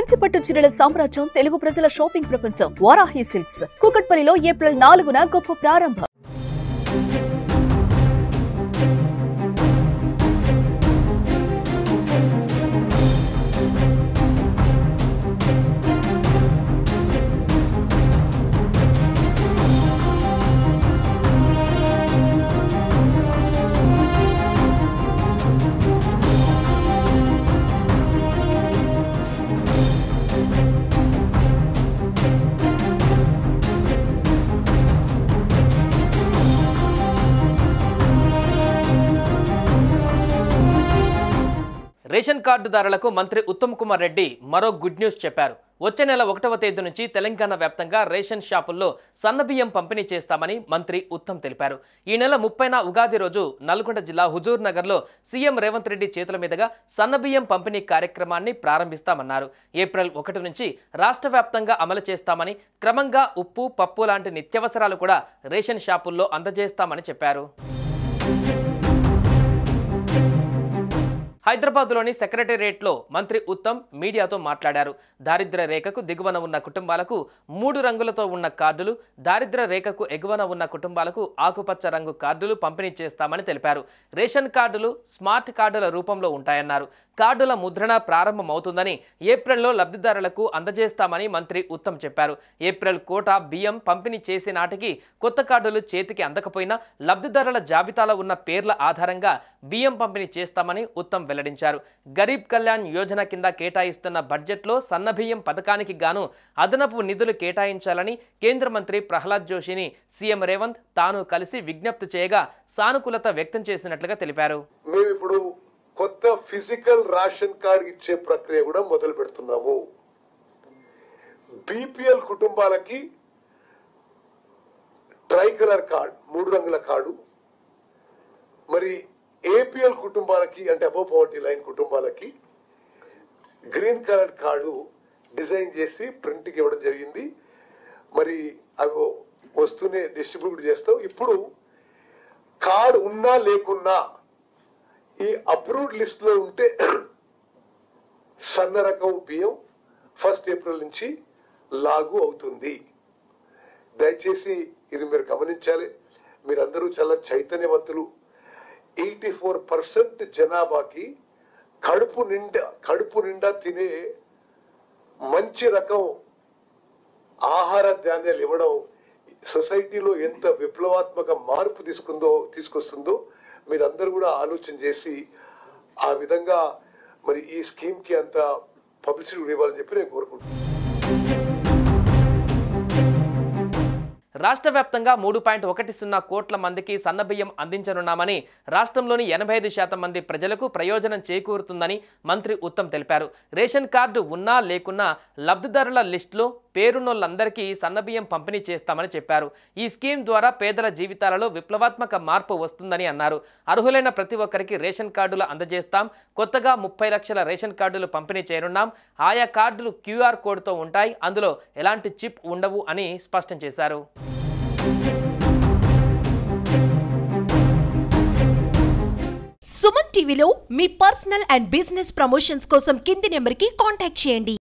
కంచిపట్టు చీరల సామ్రాజ్యం తెలుగు ప్రజల షాపింగ్ ప్రపంచం వారాహి సిల్క్స్ కూకట్పల్లిలో ఏప్రిల్ 4న గొప్ప ప్రారంభం. రేషన్ కార్డుదారులకు మంత్రి ఉత్తమ్ కుమార్ రెడ్డి మరో గుడ్ న్యూస్ చెప్పారు. వచ్చే నెల 1వ తేదీ నుంచి తెలంగాణ వ్యాప్తంగా రేషన్ షాపుల్లో సన్నబియ్యం పంపిణీ చేస్తామని మంత్రి ఉత్తమ్ తెలిపారు. ఈ నెల 30న ఉగాది రోజు నల్గొండ జిల్లా హుజూర్ నగర్లో సీఎం రేవంత్ రెడ్డి చేతుల మీదుగా సన్నబియ్యం పంపిణీ కార్యక్రమాన్ని ప్రారంభిస్తామన్నారు. ఏప్రిల్ 1 నుంచి రాష్ట్ర వ్యాప్తంగా అమలు చేస్తామని, క్రమంగా ఉప్పు, పప్పు లాంటి నిత్యావసరాలు కూడా రేషన్ షాపుల్లో అందజేస్తామని చెప్పారు. హైదరాబాద్లోని సెక్రటేరియట్లో మంత్రి ఉత్తమ్ మీడియాతో మాట్లాడారు. దారిద్ర్య రేఖకు దిగువన ఉన్న కుటుంబాలకు 3 రంగులతో ఉన్న కార్డులు, దారిద్ర్య రేఖకు ఎగువన ఉన్న కుటుంబాలకు ఆకుపచ్చ రంగు కార్డులు పంపిణీ చేస్తామని తెలిపారు. రేషన్ కార్డులు స్మార్ట్ కార్డుల రూపంలో ఉంటాయన్నారు. కార్డుల ముద్రణ ప్రారంభమవుతుందని, ఏప్రిల్లో లబ్ధిదారులకు అందజేస్తామని మంత్రి ఉత్తమ్ చెప్పారు. ఏప్రిల్ కోటా బియ్యం పంపిణీ చేసే నాటికి కొత్త కార్డులు చేతికి అందకపోయినా లబ్ధిదారుల జాబితాలో ఉన్న పేర్ల ఆధారంగా బియ్యం పంపిణీ చేస్తామని ఉత్తమ్ వెల్లడించారు. గరీబ్ కళ్యాణ్ యోజన కింద కేటాయిస్తున్న బడ్జెట్లో సన్నబియ్యం పథకానికి గాను అదనపు నిధులు కేటాయించాలని కేంద్ర మంత్రి ప్రహ్లాద్ జోషిని సీఎం రేవంత్ తాను కలిసి విజ్ఞప్తి చేయగా సానుకూలత వ్యక్తం చేసినట్లుగా తెలిపారు. కొత్త ఫిజికల్ రేషన్ కార్డు ఇచ్చే ప్రక్రియ కూడా మొదలు పెడుతున్నాము. బీపీఎల్ కుటుంబాలకి ట్రై కలర్ కార్డు, 3 రంగుల కార్డు, మరి ఏపీఎల్ కుటుంబాలకి అంటే అబోవ్ పవర్టీ లైన్ కుటుంబాలకి గ్రీన్ కలర్ కార్డు డిజైన్ చేసి ప్రింట్కి ఇవ్వడం జరిగింది. మరి అవి వస్తూనే డిస్ట్రిబ్యూట్ చేస్తాం. ఇప్పుడు కార్డు ఉన్నా లేకున్నా ఈ అప్రూవ్డ్ లిస్ట్ లో ఉంటే సన్న రకం బియ్యం 1 ఏప్రిల్ నుంచి లాగు అవుతుంది. దయచేసి ఇది మీరు గమనించాలి. మీరందరూ చాలా చైతన్యవంతులు. 84% జనాభాకి కడుపు నిండా తినే మంచి రకం ఆహార ధాన్యాలు ఇవ్వడం సొసైటీలో ఎంత విప్లవాత్మక మార్పు తీసుకొస్తుందో మీరందరూ కూడా ఆలోచన చేసి ఆ విధంగా మరి ఈ స్కీమ్ కి అంత పబ్లిసిటీ ఇవ్వాలని చెప్పి నేను కోరుకుంటున్నాను. రాష్ట్ర వ్యాప్తంగా 3.10 కోట్ల మందికి సన్నబియ్యం అందించనున్నామని, రాష్ట్రంలోని 85% మంది ప్రజలకు ప్రయోజనం చేకూరుతుందని మంత్రి ఉత్తమ్ తెలిపారు. రేషన్ కార్డు ఉన్నా లేకున్నా లబ్ధిదారుల లిస్టులో పేరున్నోళ్ళందరికీ సన్నబియ్యం పంపిణీ చేస్తామని చెప్పారు. ఈ స్కీమ్ ద్వారా పేదల జీవితాలలో విప్లవాత్మక మార్పు వస్తుందని అన్నారు. అర్హులైన ప్రతి ఒక్కరికి రేషన్ కార్డులు అందజేస్తాం. కొత్తగా 30 లక్షల రేషన్ కార్డులు పంపిణీ చేయనున్నాం. ఆయా కార్డులు QR కోడ్తో ఉంటాయి. అందులో ఎలాంటి చిప్ ఉండవు అని స్పష్టం చేశారు. సుమన్ టీవీలో మీ పర్సనల్ అండ్ బిజినెస్ ప్రమోషన్స్ కోసం కింది నెంబర్కి కాంటాక్ట్ చేయండి.